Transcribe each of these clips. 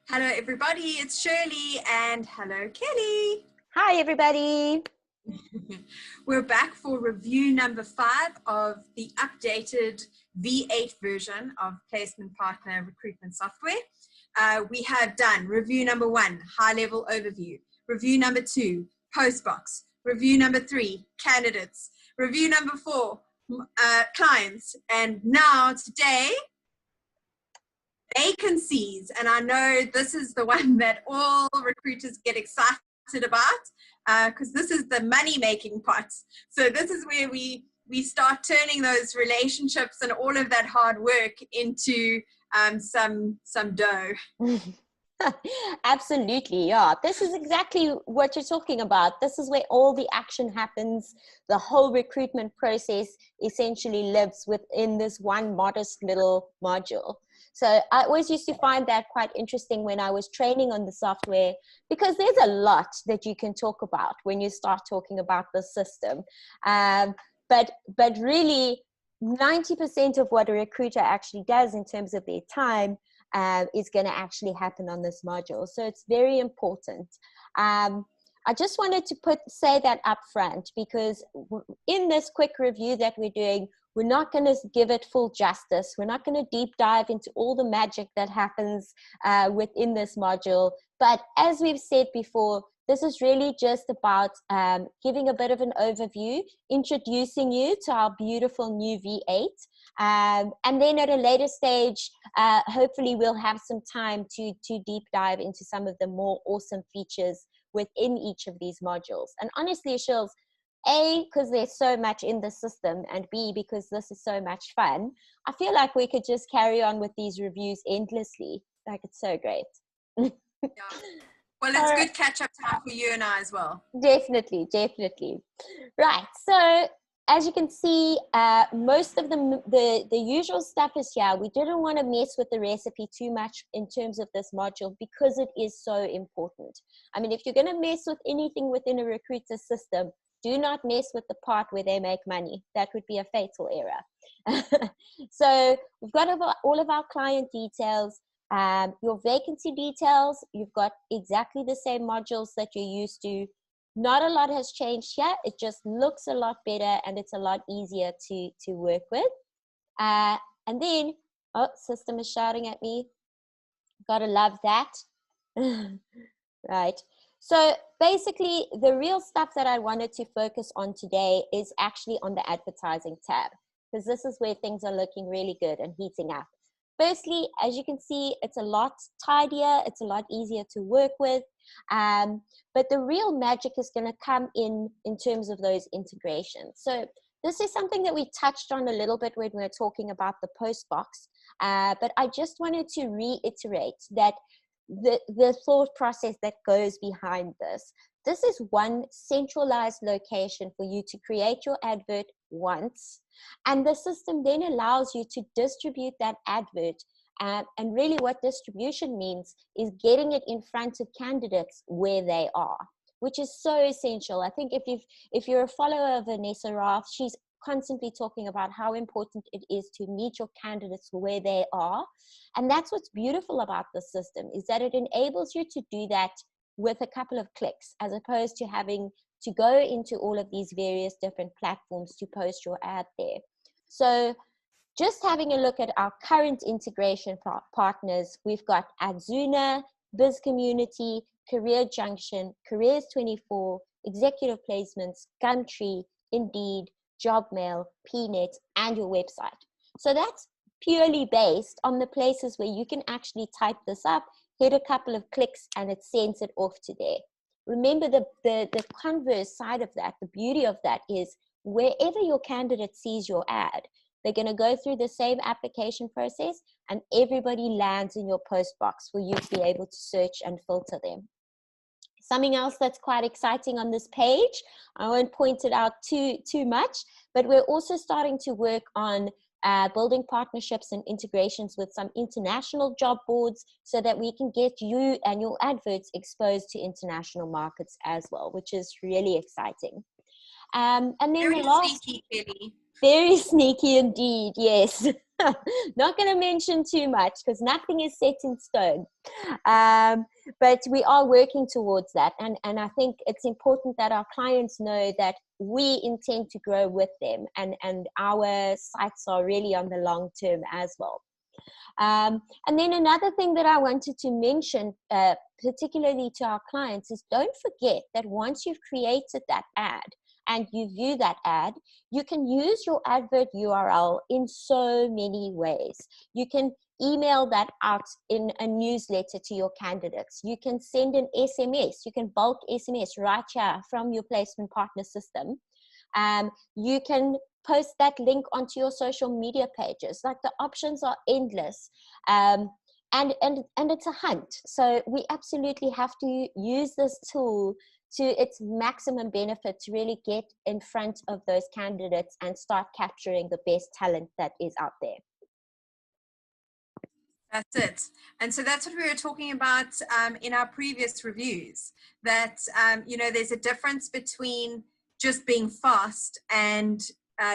Hello everybody, it's Shirley and hello Kelly. Hi everybody. We're back for review number 5 of the updated V8 version of Placement Partner Recruitment Software. We have done review number 1, high level overview, review number 2, postbox, review number 3, candidates, review number 4, clients, and now today, vacancies. And I know this is the one that all recruiters get excited about because this is the money making part. So this is where we start turning those relationships and all of that hard work into some dough. Absolutely, yeah. This is exactly what you're talking about. This is where all the action happens. The whole recruitment process essentially lives within this one modest little module. So I always used to find that quite interesting when I was training on the software, because there's a lot that you can talk about when you start talking about the system. But really, 90% of what a recruiter actually does in terms of their time is going to actually happen on this module. So it's very important. I just wanted to say that up front, because in this quick review that we're doing, we're not going to give it full justice. We're not going to deep dive into all the magic that happens within this module. But as we've said before, this is really just about giving a bit of an overview, introducing you to our beautiful new V8. And then at a later stage, hopefully we'll have some time to deep dive into some of the more awesome features within each of these modules. And honestly, Shills, A, because there's so much in the system, and B, because this is so much fun, I feel like we could just carry on with these reviews endlessly. Like, it's so great. Yeah. Well, it's good catch-up time for you and I as well. Definitely. Right, so as you can see, most of the usual stuff is here. We didn't want to mess with the recipe too much in terms of this module because it is so important. I mean, if you're going to mess with anything within a recruiter system, do not mess with the part where they make money. That would be a fatal error. So we've got all of our client details. Your vacancy details, you've got exactly the same modules that you're used to. Not a lot has changed here. It just looks a lot better and it's a lot easier to work with. And then, oh, system is shouting at me. Gotta love that. Right. So basically, the real stuff that I wanted to focus on today is actually on the advertising tab, because this is where things are looking really good and heating up. Firstly, as you can see, it's a lot tidier. It's a lot easier to work with. But the real magic is going to come in terms of those integrations. So this is something that we touched on a little bit when we were talking about the post box. But I just wanted to reiterate that the thought process that goes behind this. This is one centralized location for you to create your advert once, and the system then allows you to distribute that advert. And really what distribution means is getting it in front of candidates where they are, which is so essential. I think if you're a follower of Vanessa Rath, she's constantly talking about how important it is to meet your candidates where they are. And that's what's beautiful about the system, is that it enables you to do that with a couple of clicks, as opposed to having to go into all of these various different platforms to post your ad there. So just having a look at our current integration partners, we've got Adzuna, Biz Community, Career Junction, Careers24, Executive Placements, Gumtree, Indeed, Jobmail, PNet, and your website. So that's purely based on the places where you can actually type this up, hit a couple of clicks, and it sends it off to there. Remember, the converse side of that, the beauty of that is wherever your candidate sees your ad, they're going to go through the same application process, and everybody lands in your post box for you to be able to search and filter them. Something else that's quite exciting on this page, I won't point it out too much, but we're also starting to work on building partnerships and integrations with some international job boards so that we can get you and your adverts exposed to international markets as well, which is really exciting. And then Very the last, sneaky, Kelly. very sneaky indeed, yes. Not going to mention too much because nothing is set in stone. But we are working towards that. And I think it's important that our clients know that we intend to grow with them, and our sights are really on the long term as well. And then another thing that I wanted to mention, particularly to our clients, is don't forget that once you've created that ad and you view that ad, you can use your advert URL in so many ways. You can email that out in a newsletter to your candidates. You can send an SMS. You can bulk SMS right here from your placement partner system. You can post that link onto your social media pages. Like, the options are endless. And it's a hunt. So we absolutely have to use this tool to its maximum benefit to really get in front of those candidates and start capturing the best talent that is out there. That's it. And so that's what we were talking about in our previous reviews, that, there's a difference between just being fast and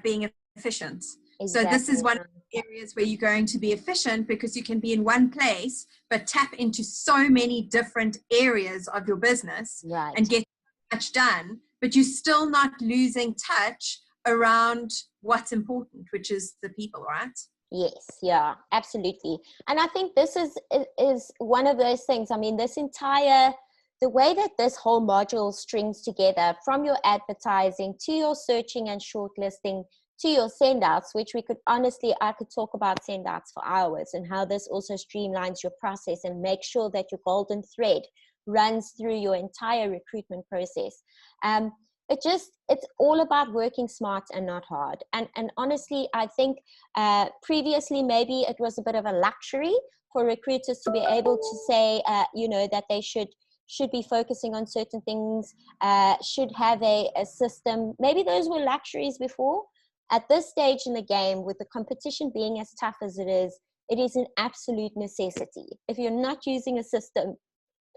being efficient. Exactly. So this is one of the areas where you're going to be efficient, because you can be in one place, but tap into so many different areas of your business, right, and get much done, but you're still not losing touch around what's important, which is the people, right? Yes, yeah, absolutely. And I think this is one of those things. I mean, the way that this whole module strings together, from your advertising to your searching and shortlisting to your sendouts, which I could talk about sendouts for hours, and how this also streamlines your process and makes sure that your golden thread runs through your entire recruitment process. It's all about working smart and not hard. And honestly, I think previously maybe it was a bit of a luxury for recruiters to be able to say, that they should be focusing on certain things, should have a system. Maybe those were luxuries before. At this stage in the game, with the competition being as tough as it is an absolute necessity. If you're not using a system,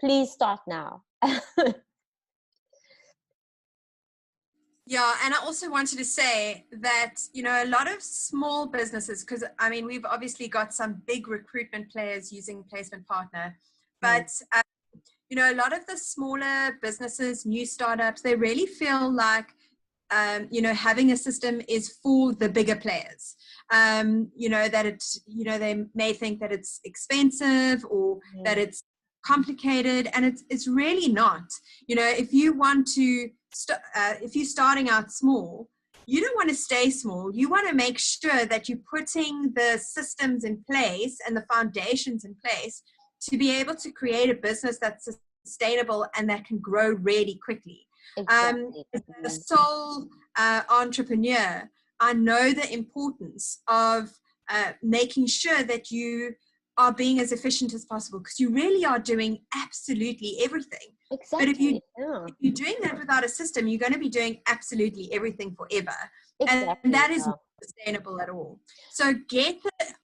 please start now. Yeah, and I also wanted to say that, a lot of small businesses, because, we've obviously got some big recruitment players using Placement Partner, but, a lot of the smaller businesses, new startups, they really feel like, having a system is for the bigger players. That it's, they may think that it's expensive, or that it's complicated, and it's really not. If you want to if you're starting out small, you don't want to stay small. You want to make sure that you're putting the systems in place and the foundations in place to be able to create a business that's sustainable and that can grow really quickly. Exactly. As a sole entrepreneur, I know the importance of making sure that you are being as efficient as possible, because you really are doing absolutely everything. Exactly. But if you're doing that without a system, you're going to be doing absolutely everything forever. Exactly. And that is not sustainable at all. So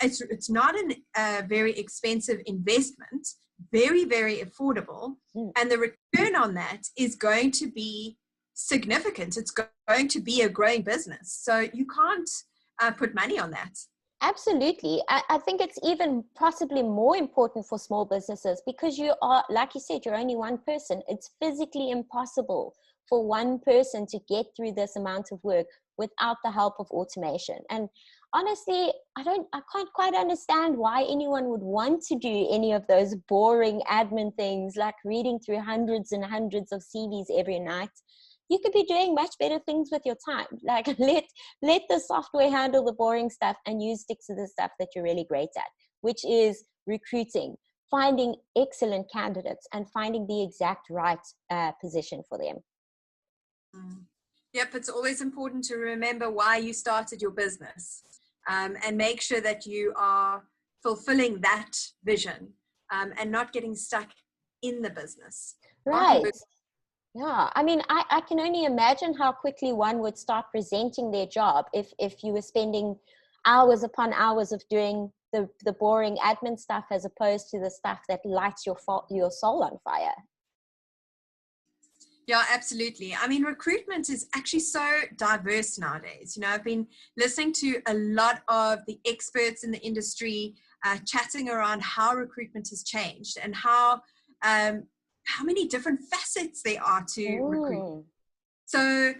it's not a very expensive investment, very, very affordable. And the return on that is going to be significant. It's going to be a growing business. So you can't put money on that. Absolutely. I think it's even possibly more important for small businesses, because you are, like you said, you're only one person. It's physically impossible for one person to get through this amount of work without the help of automation. And honestly, I can't quite understand why anyone would want to do any of those boring admin things, like reading through hundreds and hundreds of CVs every night. You could be doing much better things with your time. Like, let the software handle the boring stuff, and you stick to the stuff that you're really great at, which is recruiting, finding excellent candidates, and finding the exact right position for them. Yep, it's always important to remember why you started your business, and make sure that you are fulfilling that vision, and not getting stuck in the business. Right. Yeah, I can only imagine how quickly one would start resenting their job if you were spending hours upon hours of doing the boring admin stuff, as opposed to the stuff that lights your soul on fire. Yeah, absolutely. I mean, recruitment is actually so diverse nowadays. You know, I've been listening to a lot of the experts in the industry chatting around how recruitment has changed and how many different facets there are to recruitment. Mm, So,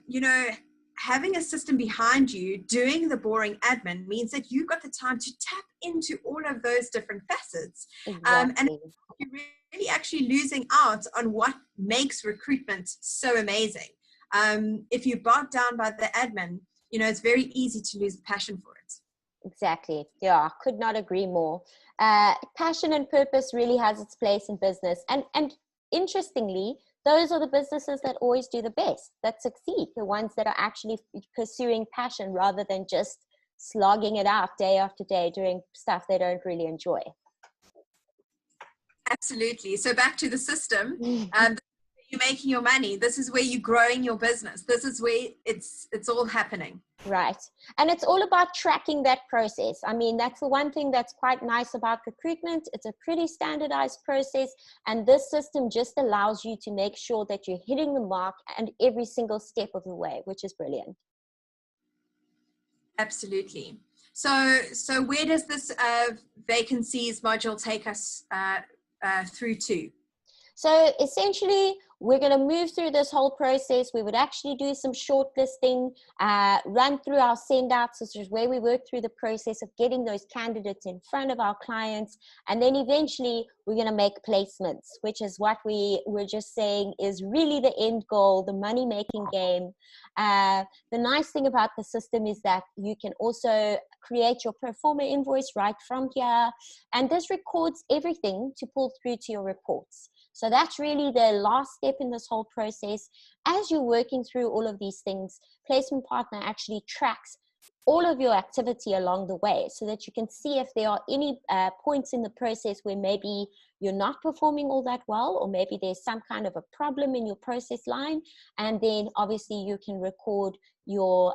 you know, having a system behind you doing the boring admin means that you've got the time to tap into all of those different facets. And exactly. you're really actually losing out on what makes recruitment so amazing. If you're bogged down by the admin, you know, it's very easy to lose passion for it. Exactly. Yeah, I could not agree more. Passion and purpose really has its place in business. And interestingly, those are the businesses that always do the best, that succeed, the ones that are actually pursuing passion rather than just slogging it out day after day doing stuff they don't really enjoy. Absolutely. So back to the system. You're making your money. This is where you're growing your business. This is where it's all happening. Right. And it's all about tracking that process. I mean, that's the one thing that's quite nice about recruitment. It's a pretty standardized process. And this system just allows you to make sure that you're hitting the mark and every single step of the way, which is brilliant. Absolutely. So where does this vacancies module take us through to? So essentially, we're going to move through this whole process. We would actually do some shortlisting, run through our send outs, which is where we work through the process of getting those candidates in front of our clients. And then eventually we're going to make placements, which is what we were just saying is really the end goal, the money making game. The nice thing about the system is that you can also create your pro forma invoice right from here. And this records everything to pull through to your reports. So that's really the last step in this whole process. As you're working through all of these things, Placement Partner actually tracks all of your activity along the way so that you can see if there are any points in the process where maybe you're not performing all that well, or maybe there's some kind of a problem in your process line. And then obviously you can record your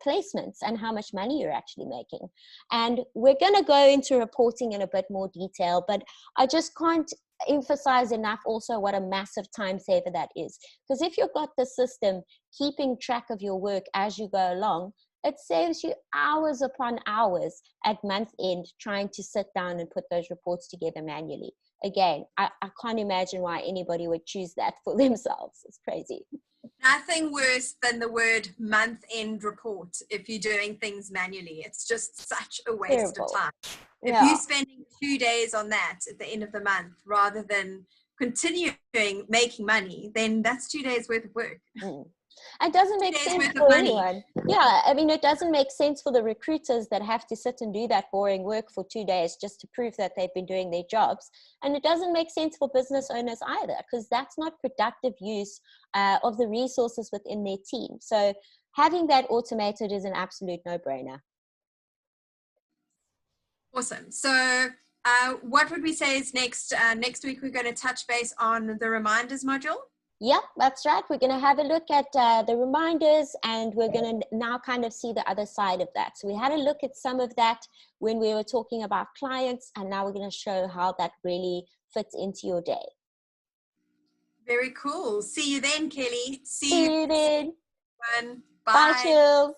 placements and how much money you're actually making. And we're going to go into reporting in a bit more detail, but I just can't emphasize enough also what a massive time saver that is. Because if you've got the system keeping track of your work as you go along, it saves you hours upon hours at month end trying to sit down and put those reports together manually. Again, I can't imagine why anybody would choose that for themselves. It's crazy. Nothing worse than the word month end report if you're doing things manually. It's just such a waste of time. If Yeah. you're spending 2 days on that at the end of the month rather than continuing making money, then that's 2 days worth of work. It doesn't make sense for anyone. Yeah, I mean, it doesn't make sense for the recruiters that have to sit and do that boring work for 2 days just to prove that they've been doing their jobs. And it doesn't make sense for business owners either, because that's not productive use of the resources within their team. So having that automated is an absolute no-brainer. Awesome. So what would we say is next? Next week, we're going to touch base on the reminders module. Yeah, that's right. We're going to have a look at the reminders, and we're going to now kind of see the other side of that. So we had a look at some of that when we were talking about clients, and now we're going to show how that really fits into your day. Very cool. See you then, Kelly. See you then. Bye. Bye, Chills.